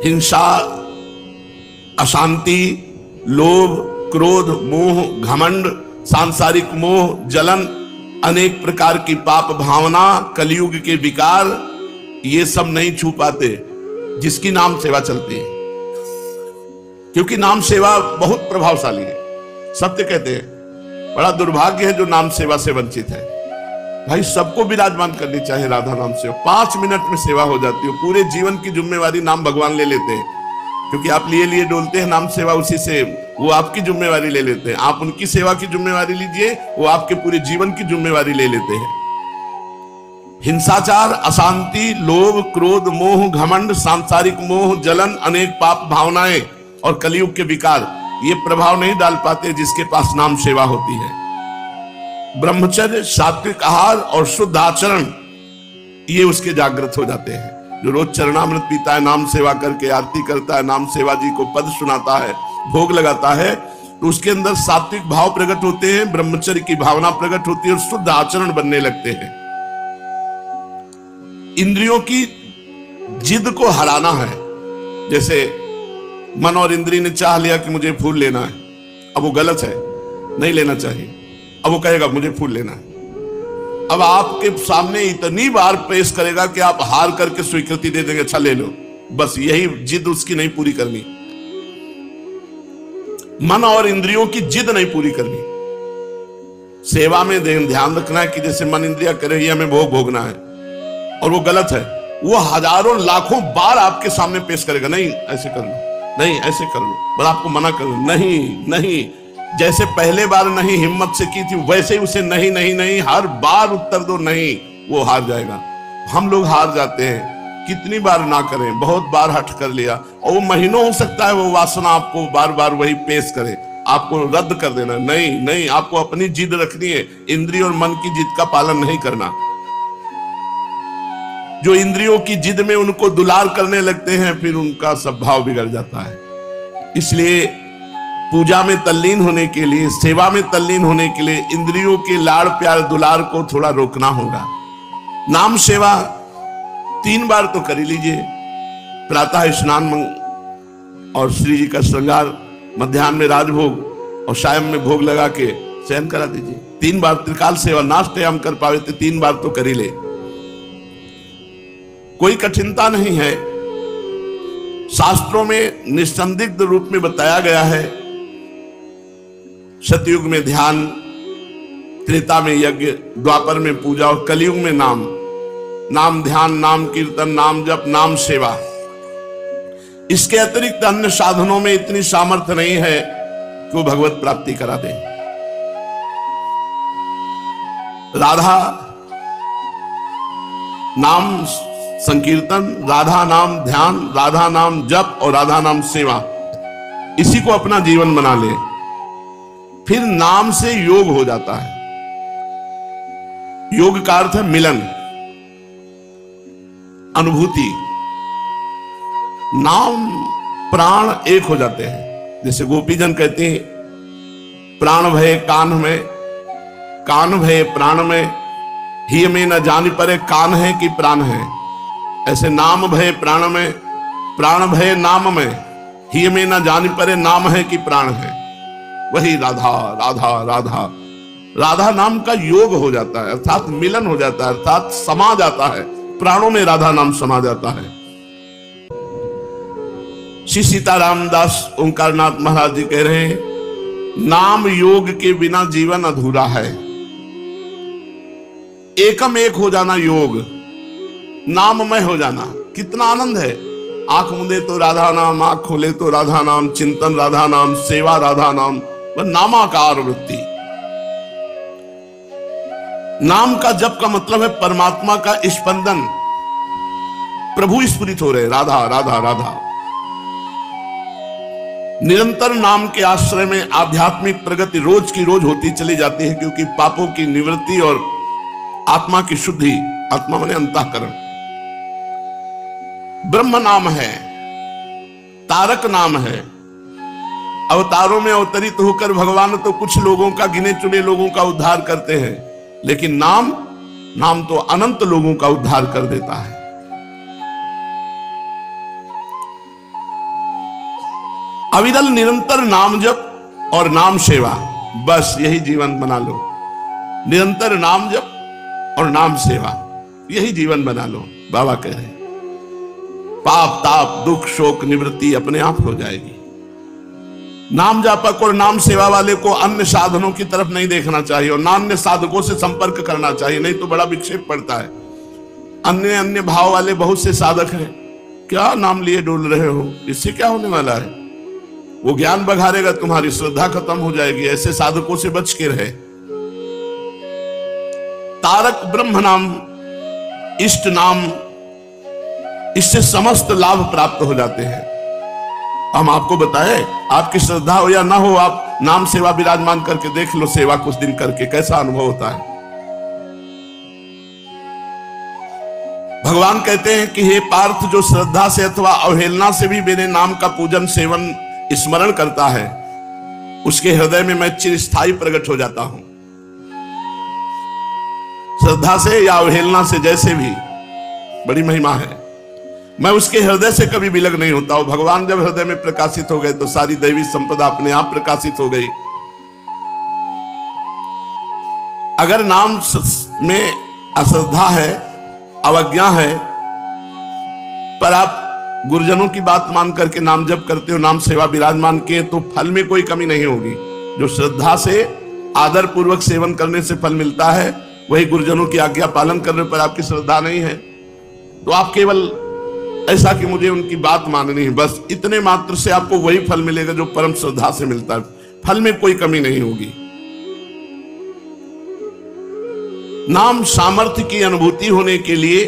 हिंसा, अशांति, लोभ, क्रोध, मोह, घमंड, सांसारिक मोह, जलन, अनेक प्रकार की पाप भावना, कलयुग के विकार, ये सब नहीं छू पाते जिसकी नाम सेवा चलती है। क्योंकि नाम सेवा बहुत प्रभावशाली है। सत्य कहते हैं, बड़ा दुर्भाग्य है जो नाम सेवा से वंचित है। भाई सबको विराजमान करनी चाहिए राधा नाम सेवा। 5 मिनट में सेवा हो जाती है। पूरे जीवन की जिम्मेवारी नाम भगवान ले लेते हैं, क्योंकि आप लिए डोलते हैं नाम सेवा, उसी से वो आपकी जिम्मेवारी ले लेते हैं। आप उनकी सेवा की जिम्मेवारी लीजिए, वो आपके पूरे जीवन की जिम्मेवारी ले लेते हैं। हिंसाचार, अशांति, लोभ, क्रोध, मोह, घमंड, सांसारिक मोह, जलन, अनेक पाप भावनाएं और कलयुग के विकार, ये प्रभाव नहीं डाल पाते जिसके पास नाम सेवा होती है। ब्रह्मचर्य, सात्विक आहार और शुद्ध आचरण, ये उसके जागृत हो जाते हैं। जो रोज चरणामृत पीता है, नाम सेवा करके आरती करता है, नाम सेवा जी को पद सुनाता है, भोग लगाता है, तो उसके अंदर सात्विक भाव प्रकट होते हैं, ब्रह्मचर्य की भावना प्रकट होती है और शुद्ध आचरण बनने लगते हैं। इंद्रियों की जिद को हराना है। जैसे मन और इंद्री ने चाह लिया कि मुझे फूल लेना है, अब वो गलत है, नहीं लेना चाहिए। अब वो कहेगा मुझे फूल लेना है। अब आपके सामने इतनी बार पेश करेगा कि आप हार करके स्वीकृति दे देंगे, अच्छा ले लो। बस यही जिद उसकी नहीं पूरी करनी। मन और इंद्रियों की जिद नहीं पूरी करनी। सेवा में ध्यान रखना है कि जैसे मन इंद्रिया करे ये हमें भोग भोगना है, और वो गलत है। वो हजारों लाखों बार आपके सामने पेश करेगा, नहीं ऐसे कर लो, नहीं ऐसे कर लो, बस आपको मना कर लो, नहीं नहीं। जैसे पहले बार नहीं हिम्मत से की थी, वैसे ही उसे नहीं नहीं नहीं हर बार उत्तर दो नहीं, वो हार जाएगा। हम लोग हार जाते हैं। कितनी बार ना करें, बहुत बार हट कर लिया, और वो महीनों हो सकता है वो वासना आपको बार बार वही पेश करे, आपको रद्द कर देना। नहीं नहीं, आपको अपनी जिद रखनी है। इंद्रिय और मन की जिद का पालन नहीं करना। जो इंद्रियों की जिद में उनको दुलार करने लगते हैं, फिर उनका स्वभाव बिगड़ जाता है। इसलिए पूजा में तल्लीन होने के लिए, सेवा में तल्लीन होने के लिए इंद्रियों के लाड़ प्यार दुलार को थोड़ा रोकना होगा। नाम सेवा 3 बार तो कर ही लीजिए। प्रातः स्नान और श्री जी का श्रृंगार, मध्याह्न में राजभोग और सायं में भोग लगा के शयन करा दीजिए। 3 बार त्रिकाल सेवा, नाश्ते हम कर पावे तो 3 बार तो कर ही ले। कोई कठिनता नहीं है। शास्त्रों में निस्संदिग्ध रूप में बताया गया है। सतयुग में ध्यान, त्रेता में यज्ञ, द्वापर में पूजा और कलयुग में नाम। नाम ध्यान, नाम कीर्तन, नाम जप, नाम सेवा। इसके अतिरिक्त अन्य साधनों में इतनी सामर्थ्य नहीं है कि वो भगवत प्राप्ति करा दे। राधा नाम संकीर्तन, राधा नाम ध्यान, राधा नाम जप और राधा नाम सेवा, इसी को अपना जीवन बना ले, फिर नाम से योग हो जाता है। योग का अर्थ है मिलन, अनुभूति। नाम प्राण एक हो जाते हैं। जैसे गोपीजन कहते हैं, प्राण भय कान में, कान भय प्राण में, ही में न जान परे कान है कि प्राण है। ऐसे नाम भय प्राण में, प्राण भय नाम में, ही में न जान परे नाम है कि प्राण है। वही राधा राधा राधा। राधा नाम का योग हो जाता है, अर्थात मिलन हो जाता है, अर्थात समा जाता है। प्राणों में राधा नाम समा जाता है। श्री सीताराम दास ओंकारनाथ महाराज जी कह रहे हैं, नाम योग के बिना जीवन अधूरा है। एकम एक हो जाना योग, नाममय हो जाना, कितना आनंद है। आंख मूंदे तो राधा नाम, आंख खोले तो राधा नाम, चिंतन राधा नाम, सेवा राधा नाम, वह नामाकार वृत्ति। नाम का जप का मतलब है परमात्मा का स्पंदन, प्रभु स्फुरित हो रहे, राधा राधा राधा। निरंतर नाम के आश्रय में आध्यात्मिक प्रगति रोज की रोज होती चली जाती है, क्योंकि पापों की निवृत्ति और आत्मा की शुद्धि, आत्मा माने अंतःकरण। ब्रह्म नाम है, तारक नाम है। अवतारों में अवतरित होकर भगवान तो कुछ लोगों का, गिने चुने लोगों का उद्धार करते हैं, लेकिन नाम तो अनंत लोगों का उद्धार कर देता है। अविरल निरंतर नाम जप और नाम सेवा, बस यही जीवन बना लो। निरंतर नाम जप और नाम सेवा, यही जीवन बना लो। बाबा कह रहे पाप ताप दुख शोक निवृत्ति अपने आप हो जाएगी। नाम जापक और नाम सेवा वाले को अन्य साधनों की तरफ नहीं देखना चाहिए और अन्य साधकों से संपर्क करना चाहिए, नहीं तो बड़ा विक्षेप पड़ता है। अन्य अन्य भाव वाले बहुत से साधक हैं, क्या नाम लिए डोल रहे हो, इससे क्या होने वाला है? वो ज्ञान बघारेगा, तुम्हारी श्रद्धा खत्म हो जाएगी। ऐसे साधकों से बच के रहे। तारक ब्रह्म नाम, इष्ट नाम, इससे समस्त लाभ प्राप्त हो जाते हैं। हम आपको बताएं, आपकी श्रद्धा हो या ना हो, आप नाम सेवा विराजमान करके देख लो, सेवा कुछ दिन करके कैसा अनुभव होता है। भगवान कहते हैं कि हे पार्थ, जो श्रद्धा से अथवा अवहेलना से भी मेरे नाम का पूजन सेवन स्मरण करता है, उसके हृदय में मैं चिरस्थायी प्रकट हो जाता हूं। श्रद्धा से या अवहेलना से, जैसे भी, बड़ी महिमा है। मैं उसके हृदय से कभी विलग नहीं होता हूं। भगवान जब हृदय में प्रकाशित हो गए तो सारी दैवी संपदा अपने आप प्रकाशित हो गई। अगर नाम में अश्रद्धा है, अवज्ञा है, पर आप गुरुजनों की बात मान करके नाम जप करते हो, नाम सेवा विराजमान किए, तो फल में कोई कमी नहीं होगी। जो श्रद्धा से आदर पूर्वक सेवन करने से फल मिलता है, वही गुरुजनों की आज्ञा पालन करने पर आपकी श्रद्धा नहीं है तो आप केवल ऐसा कि मुझे उनकी बात माननी है, बस इतने मात्र से आपको वही फल मिलेगा जो परम श्रद्धा से मिलता है। फल में कोई कमी नहीं होगी। नाम सामर्थ्य की अनुभूति होने के लिए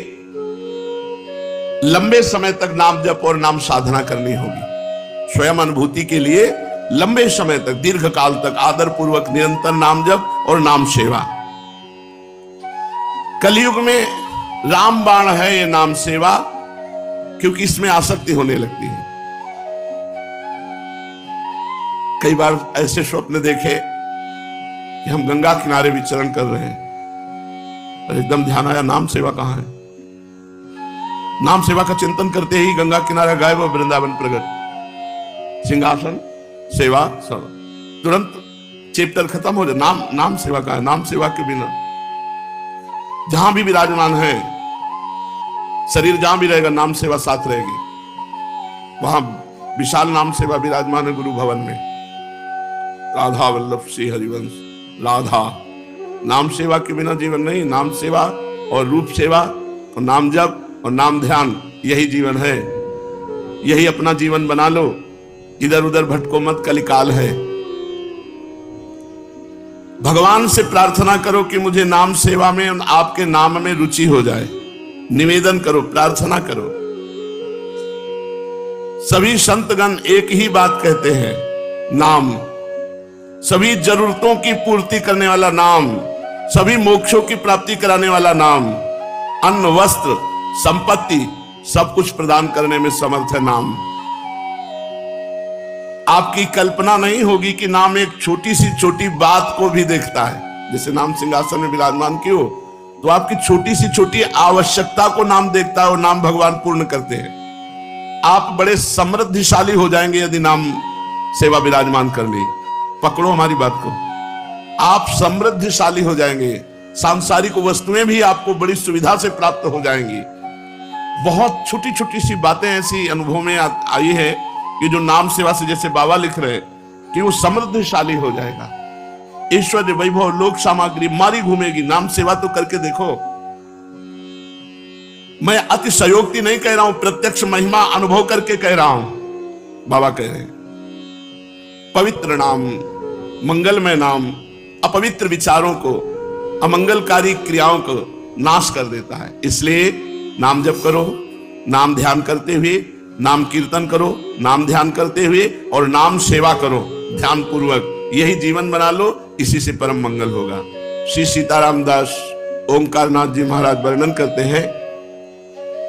लंबे समय तक नाम जप और नाम साधना करनी होगी। स्वयं अनुभूति के लिए लंबे समय तक, दीर्घ काल तक आदर पूर्वक निरंतर नाम जप और नाम सेवा। कलयुग में रामबाण है ये नाम सेवा, क्योंकि इसमें आसक्ति होने लगती है। कई बार ऐसे स्वप्न देखे कि हम गंगा किनारे विचरण कर रहे हैं और एकदम ध्यान आया, नाम सेवा कहां है? नाम सेवा का चिंतन करते ही गंगा किनारा गायब और वृंदावन प्रकट। सिंहासन सेवा सब, तुरंत चैप्टर खत्म हो जाए। नाम सेवा कहां है? नाम सेवा के बिना जहां भी विराजमान है, शरीर जहां भी रहेगा, नाम सेवा साथ रहेगी। वहां विशाल नाम सेवा विराजमान है गुरु भवन में। राधा वल्लभ श्री हरिवंश, राधा। नाम सेवा के बिना जीवन नहीं। नाम सेवा और रूप सेवा और नाम जप और नाम ध्यान, यही जीवन है। यही अपना जीवन बना लो, इधर उधर भटको मत, कलिकाल है। भगवान से प्रार्थना करो कि मुझे नाम सेवा में, आपके नाम में रुचि हो जाए। निवेदन करो, प्रार्थना करो। सभी संतगण एक ही बात कहते हैं, नाम। सभी जरूरतों की पूर्ति करने वाला नाम, सभी मोक्षों की प्राप्ति कराने वाला नाम, अन्न वस्त्र संपत्ति सब कुछ प्रदान करने में समर्थ है नाम। आपकी कल्पना नहीं होगी कि नाम एक छोटी सी छोटी बात को भी देखता है। जैसे नाम सिंहासन में विराजमान क्यों, तो आपकी छोटी सी छोटी आवश्यकता को नाम देखता है और नाम भगवान पूर्ण करते हैं। आप बड़े समृद्धिशाली हो जाएंगे यदि नाम सेवा विराजमान कर ली। पकड़ो हमारी बात को, आप समृद्धिशाली हो जाएंगे। सांसारिक वस्तुएं भी आपको बड़ी सुविधा से प्राप्त हो जाएंगी। बहुत छोटी छोटी सी बातें ऐसी अनुभव में आई है कि जो नाम सेवा से, जैसे बाबा लिख रहे हैं कि वो समृद्धिशाली हो जाएगा। ऐश्वर्य वैभव लोक सामग्री मारी घूमेगी। नाम सेवा तो करके देखो। मैं अतिशयोक्ति नहीं कह रहा हूं, प्रत्यक्ष महिमा अनुभव करके कह रहा हूं। बाबा कह रहे हैं पवित्र नाम, मंगलमय नाम अपवित्र विचारों को, अमंगलकारी क्रियाओं को नाश कर देता है। इसलिए नाम जप करो, नाम ध्यान करते हुए, नाम कीर्तन करो, नाम ध्यान करते हुए, और नाम सेवा करो ध्यान पूर्वक। यही जीवन बना लो, इसी से परम मंगल होगा। श्री सीताराम दास ओंकारनाथ जी महाराज वर्णन करते हैं,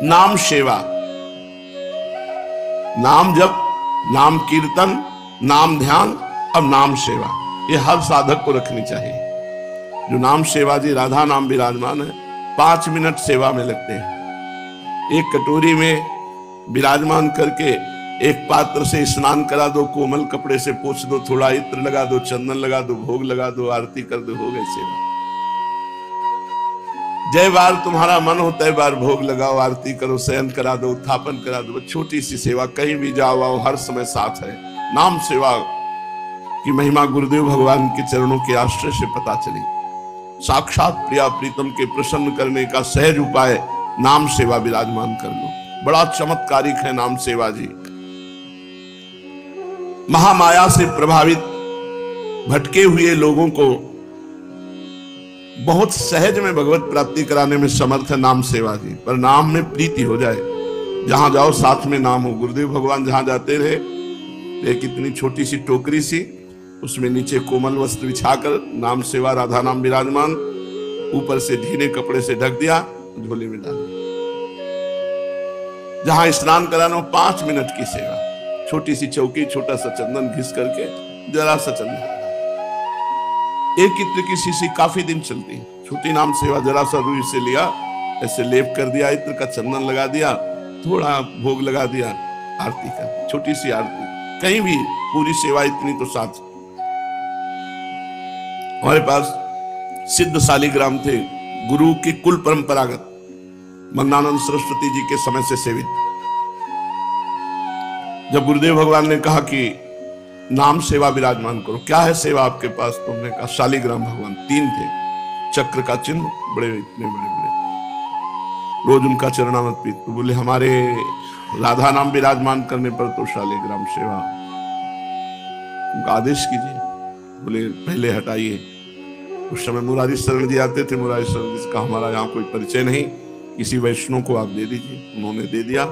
नाम सेवा, नाम जप, नाम कीर्तन, नाम ध्यान और नाम सेवा, ये हर साधक को रखनी चाहिए। जो नाम सेवा जी राधा नाम विराजमान है, 5 मिनट सेवा में लगते हैं। एक कटोरी में विराजमान करके एक पात्र से स्नान करा दो, कोमल कपड़े से पोंछ दो, थोड़ा इत्र लगा दो, चंदन लगा दो, भोग लगा दो, आरती कर दो, हो गई सेवा। जय बार तुम्हारा मन हो तय बार भोग लगाओ, आरती करो, शयन करा दो, उत्थापन करा दो। छोटी सी सेवा, कहीं भी जाओ आओ हर समय साथ है। नाम सेवा की महिमा गुरुदेव भगवान के चरणों के आश्रय से पता चली। साक्षात प्रिया प्रीतम के प्रसन्न करने का सहज उपाय नाम सेवा विराजमान कर लो। बड़ा चमत्कारिक है नाम सेवा जी। महामाया से प्रभावित भटके हुए लोगों को बहुत सहज में भगवत प्राप्ति कराने में समर्थ है नाम सेवा जी। पर नाम में प्रीति हो जाए, जहां जाओ साथ में नाम हो। गुरुदेव भगवान जहां जाते रहे, एक इतनी छोटी सी टोकरी सी, उसमें नीचे कोमल वस्त्र बिछाकर नाम सेवा राधा नाम विराजमान, ऊपर से ढीले कपड़े से ढक दिया, झोले में डाल दिया। जहां स्नान कराना 5 मिनट की सेवा, छोटी सी चौकी, छोटा सा चंदन घिस करके, जरा सा चंदन, 1 इत्र की शीशी काफी दिन चलती है। छोटी नाम सेवा, जरा सा रुई से लिया, ऐसे लेप कर दिया, इत्र का चंदन लगा दिया, थोड़ा भोग लगा दिया, आरती का, छोटी सी आरती। कहीं भी पूरी सेवा इतनी तो साथ। हमारे पास सिद्ध शालिग्राम थे, गुरु की कुल परंपरागत, मन्नानंद सरस्वती जी के समय से सेवित। जब गुरुदेव भगवान ने कहा कि नाम सेवा विराजमान करो, क्या है सेवा आपके पास? तुमने कहा शालिग्राम भगवान 3 थे, चक्र का चिन्ह, बड़े इतने बड़े बड़े, रोज उनका चरणामृत पीते। तो बोले हमारे राधा नाम विराजमान करने पर तो शालिग्राम सेवा, उनका आदेश कीजिए। बोले पहले हटाइए। उस समय मुरारी शरण जी आते थे, मुरारी शरण जी का हमारा यहाँ कोई परिचय नहीं, किसी वैष्णव को आप दे दीजिए। उन्होंने दे दिया,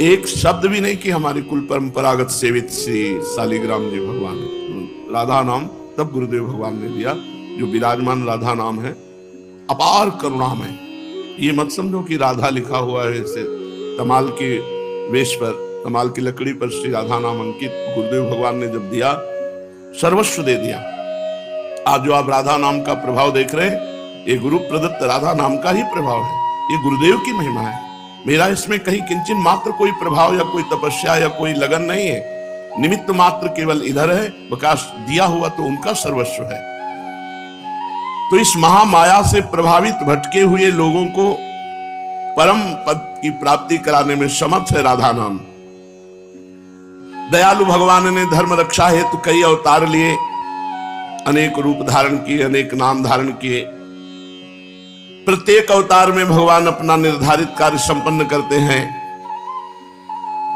एक शब्द भी नहीं कि हमारी कुल परंपरागत सेवित श्री शालिग्राम जी भगवान राधा नाम तब गुरुदेव भगवान ने दिया। जो विराजमान राधा नाम है, अपार करुणामय। ये मत समझो कि राधा लिखा हुआ है ऐसे तमाल के वेश पर, तमाल की लकड़ी पर श्री राधा नाम अंकित। गुरुदेव भगवान ने जब दिया, सर्वस्व दे दिया। आज जो आप राधा नाम का प्रभाव देख रहे हैं, ये गुरु प्रदत्त राधा नाम का ही प्रभाव है, ये गुरुदेव की महिमा है। मेरा इसमें कहीं किंचन मात्र कोई प्रभाव या कोई तपस्या या कोई लगन नहीं है, निमित्त मात्र केवल इधर है, विकास दिया हुआ तो उनका सर्वस्व है। तो इस महामाया से प्रभावित भटके हुए लोगों को परम पद की प्राप्ति कराने में समर्थ है राधा नाम। दयालु भगवान ने धर्म रक्षा हेतु कई अवतार लिए, अनेक रूप धारण किए, अनेक नाम धारण किए। प्रत्येक अवतार में भगवान अपना निर्धारित कार्य संपन्न करते हैं।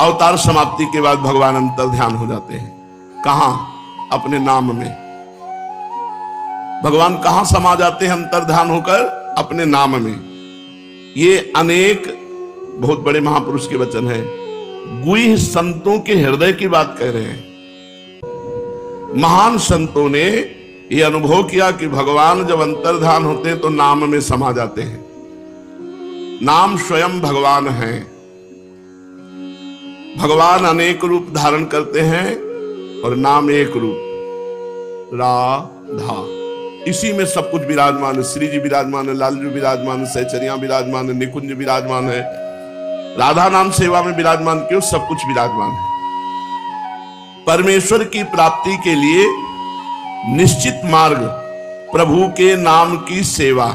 अवतार समाप्ति के बाद भगवान अंतर ध्यान हो जाते हैं। कहां? अपने नाम में। भगवान कहां समा जाते हैं अंतर ध्यान होकर? अपने नाम में। ये अनेक बहुत बड़े महापुरुष के वचन है, गुई संतों के हृदय की बात कह रहे हैं। महान संतों ने ये अनुभव किया कि भगवान जब अंतर्धान होते हैं तो नाम में समा जाते हैं। नाम स्वयं भगवान है। भगवान अनेक रूप धारण करते हैं और नाम एक रूप, राधा। इसी में सब कुछ विराजमान है। श्री जी विराजमान है, लालजू विराजमान है, सहचरियां विराजमान है, निकुंज विराजमान है। राधा नाम सेवा में विराजमान क्यों? सब कुछ विराजमान है। परमेश्वर की प्राप्ति के लिए निश्चित मार्ग प्रभु के नाम की सेवा।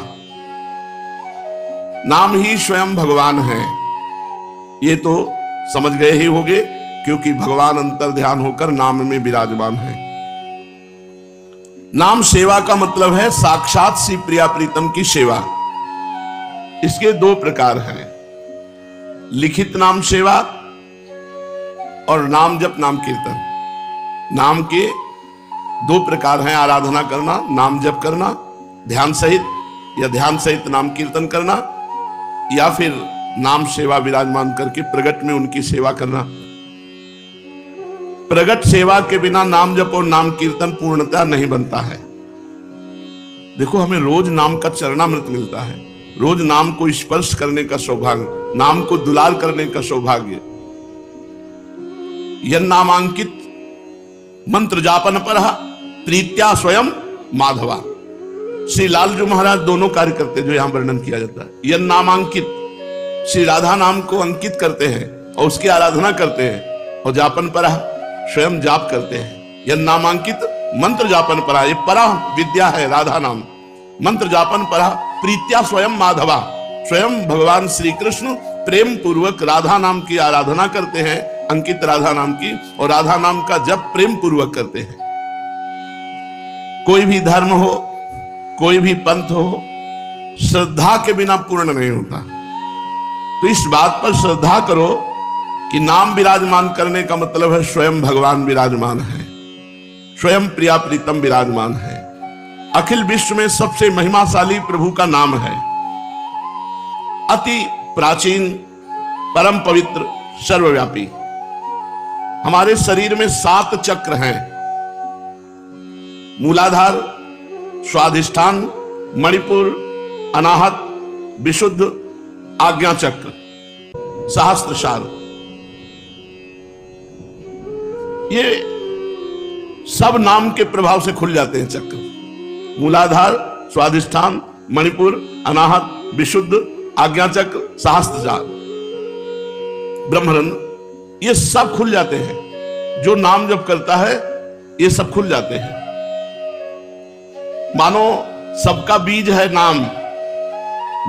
नाम ही स्वयं भगवान है, ये तो समझ गए ही होंगे, क्योंकि भगवान अंतर ध्यान होकर नाम में विराजमान है। नाम सेवा का मतलब है साक्षात श्री प्रिया प्रीतम की सेवा। इसके 2 प्रकार हैं, लिखित नाम सेवा और नाम जप नाम कीर्तन। नाम के 2 प्रकार हैं, आराधना करना, नाम जप करना ध्यान सहित, या ध्यान सहित नाम कीर्तन करना, या फिर नाम सेवा विराजमान करके प्रगट में उनकी सेवा करना। प्रगट सेवा के बिना नाम जप और नाम कीर्तन पूर्णता नहीं बनता है। देखो, हमें रोज नाम का चरणामृत मिलता है, रोज नाम को स्पर्श करने का सौभाग्य, नाम को दुलार करने का सौभाग्य। यह नामांकित मंत्र जापन पर प्रीत्या स्वयं माधवा। श्री लालजू महाराज दोनों कार्य करते जो यहां वर्णन किया जाता है। यह नामांकित, श्री राधा नाम को अंकित करते हैं और उसकी आराधना करते हैं। और जापन परा स्वयं जाप करते हैं। यह नामांकित मंत्र जापन परा, ये परा विद्या है राधा नाम। मंत्र जापन परा प्रीत्या स्वयं माधवा, स्वयं भगवान श्री कृष्ण प्रेम पूर्वक राधा नाम की आराधना करते हैं, अंकित राधा नाम की, और राधा नाम का जप प्रेम पूर्वक करते हैं। कोई भी धर्म हो, कोई भी पंथ हो, श्रद्धा के बिना पूर्ण नहीं होता। तो इस बात पर श्रद्धा करो कि नाम विराजमान करने का मतलब है स्वयं भगवान विराजमान है, स्वयं प्रिया प्रीतम विराजमान है। अखिल विश्व में सबसे महिमाशाली प्रभु का नाम है, अति प्राचीन, परम पवित्र, सर्वव्यापी। हमारे शरीर में 7 चक्र हैं, मूलाधार, स्वाधिष्ठान, मणिपुर, अनाहत, विशुद्ध, आज्ञा चक्र, सहस्त्रशार। ये सब नाम के प्रभाव से खुल जाते हैं चक्र। मूलाधार, स्वाधिष्ठान, मणिपुर, अनाहत, विशुद्ध, आज्ञा चक्र, सहस्त्रशार, ब्रह्मरंध्र, ये सब खुल जाते हैं। जो नाम जप करता है ये सब खुल जाते हैं। मानो सबका बीज है नाम,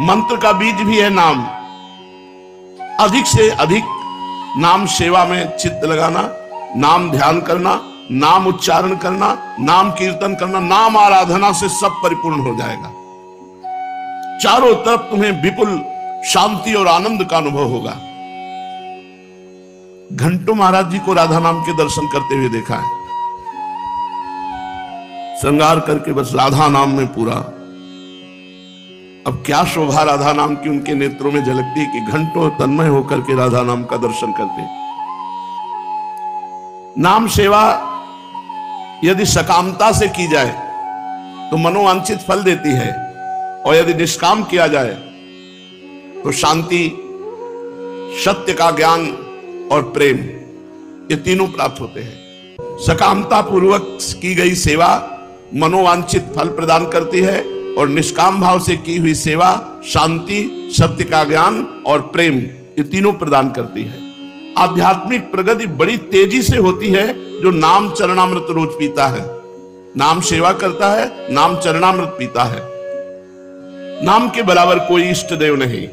मंत्र का बीज भी है नाम। अधिक से अधिक नाम सेवा में चित्त लगाना, नाम ध्यान करना, नाम उच्चारण करना, नाम कीर्तन करना, नाम आराधना से सब परिपूर्ण हो जाएगा। चारों तरफ तुम्हें विपुल शांति और आनंद का अनुभव होगा। घंटों महाराज जी को राधा नाम के दर्शन करते हुए देखा है, श्रृंगार करके बस राधा नाम में पूरा। अब क्या शोभा राधा नाम की उनके नेत्रों में झलकती है कि घंटों तन्मय होकर के राधा नाम का दर्शन करते। नाम सेवा यदि सकामता से की जाए तो मनोवांछित फल देती है, और यदि निष्काम किया जाए तो शांति, सत्य का ज्ञान और प्रेम, ये तीनों प्राप्त होते हैं। सकामता पूर्वक की गई सेवा मनोवांछित फल प्रदान करती है, और निष्काम भाव से की हुई सेवा शांति, सत्य का ज्ञान और प्रेम, ये तीनों प्रदान करती है। आध्यात्मिक प्रगति बड़ी तेजी से होती है जो नाम चरणामृत रोज पीता है, नाम सेवा करता है, नाम चरणामृत पीता है। नाम के बराबर कोई इष्ट देव नहीं।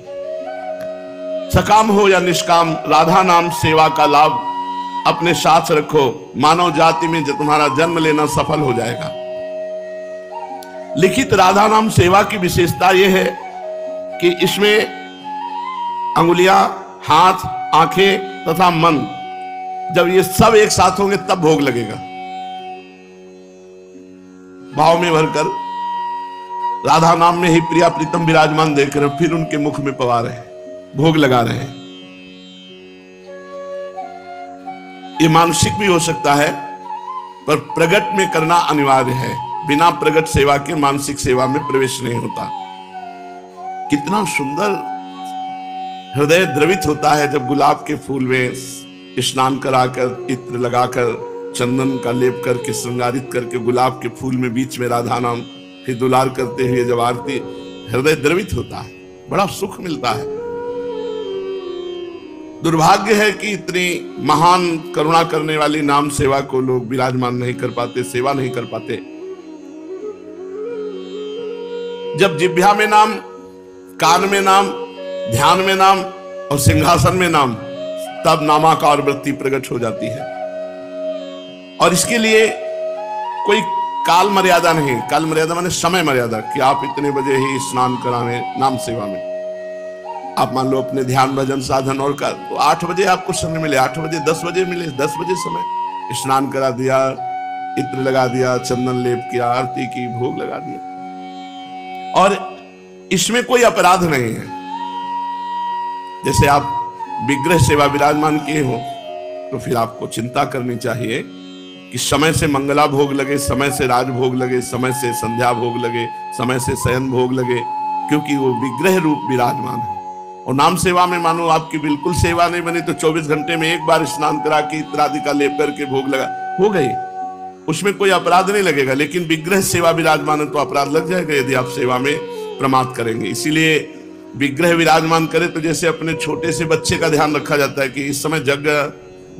सकाम हो या निष्काम, राधा नाम सेवा का लाभ अपने साथ रखो, मानव जाति में तुम्हारा जन्म लेना सफल हो जाएगा। लिखित राधा नाम सेवा की विशेषता यह है कि इसमें अंगुलियां, हाथ, आंखें तथा मन, जब ये सब एक साथ होंगे तब भोग लगेगा। भाव में भरकर राधा नाम में ही प्रिया प्रीतम विराजमान देखकर फिर उनके मुख में पवा रहे हैं, भोग लगा रहे हैं। ये मानसिक भी हो सकता है, पर प्रगट में करना अनिवार्य है। बिना प्रगट सेवा के मानसिक सेवा में प्रवेश नहीं होता। कितना सुंदर हृदय द्रवित होता है जब गुलाब के फूल में स्नान कराकर, इत्र लगाकर, चंदन का लेप करके, श्रृंगारित करके गुलाब के फूल में बीच में राधा नाम फिर दुलार करते हुए जब आरती, हृदय द्रवित होता है, बड़ा सुख मिलता है। दुर्भाग्य है कि इतनी महान करुणा करने वाली नाम सेवा को लोग विराजमान नहीं कर पाते, सेवा नहीं कर पाते। जब जिह्वा में नाम, कान में नाम, ध्यान में नाम और सिंहासन में नाम, तब नामाकार वृत्ति प्रकट हो जाती है। और इसके लिए कोई काल मर्यादा नहीं। काल मर्यादा माने समय मर्यादा, कि आप इतने बजे ही स्नान कराने नाम सेवा में। आप मान लो अपने ध्यान भजन साधन और कर, तो 8 बजे आपको समय मिले, 8 बजे 10 बजे मिले, 10 बजे समय, स्नान करा दिया, इत्र लगा दिया, चंदन लेप किया, आरती की, भोग लगा दिया, और इसमें कोई अपराध नहीं है। जैसे आप विग्रह सेवा विराजमान किए हो तो फिर आपको चिंता करनी चाहिए कि समय से मंगला भोग लगे, समय से राज भोग लगे, समय से संध्या भोग लगे, समय से शयन भोग लगे, क्योंकि वो विग्रह रूप विराजमान है। और नाम सेवा में मानो आपकी बिल्कुल सेवा नहीं बनी तो 24 घंटे में एक बार स्नान करा के इत्रादि का लेप करके भोग लगा, हो गई, उसमें कोई अपराध नहीं लगेगा। लेकिन विग्रह सेवा विराजमान है तो अपराध लग जाएगा यदि आप सेवा में प्रमाद करेंगे। इसीलिए विग्रह विराजमान करे तो जैसे अपने छोटे से बच्चे का ध्यान रखा जाता है कि इस समय जग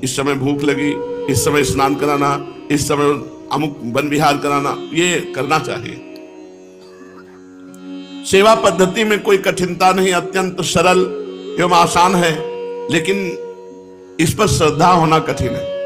इस समय भूख लगी, इस समय स्नान कराना, इस समय अमुक वन विहार कराना, ये करना चाहिए। सेवा पद्धति में कोई कठिनता नहीं, अत्यंत सरल एवं आसान है, लेकिन इस पर श्रद्धा होना कठिन है।